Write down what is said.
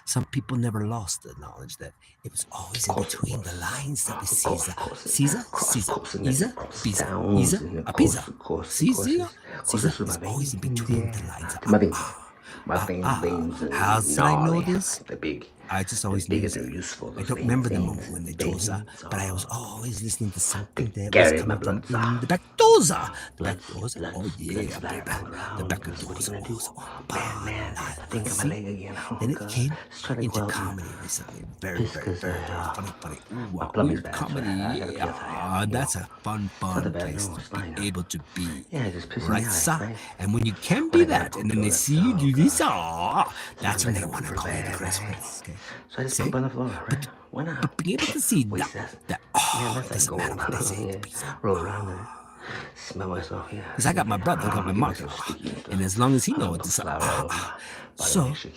Some people never lost the knowledge that it was always in between the lines that we Caesar, Caesar, Caesar, Isa, Pisa, Isa, a Pisa, Caesar, Caesar is always in between the lines. My veins How did I know gnarly. this? They're big. I just They're always knew bigger that. than useful. I Those don't remember the veins, moment when they chose her, but I was always listening to something that was Gary, my coming from blood's in the back doors. The back blood's doors. blood's Oh blood's yeah, baby. flying all The around. back Cause what are doors. you gonna do? Man, I think I'm a See? leg again. Oh Then it God, came just try to into go out and comedy recently. Very, piss very, cause very, very funny. Ooh, my plumbing's weird bad, so comedy. I gotta pee outside. Yeah, that's a fun It's not that bad. place No, to it's be fine. able to be. Yeah, just pissing me Right, out, sir? right? And when you can But be I gotta that, and poop then though. they see you do this, that's when Like they a want to pooper call you the bad, Chris right? Prince. Okay? So I just See? poop on the floor, right? Why not? But being able to see Waste that man, it that's like doesn't matter gold. what they say. Yeah. Roll around and smell myself. Yeah. Because I got my brother, got my Get Mark, myself sticky and and stuff. as long as he knows Put it's flour all over my body, so make sure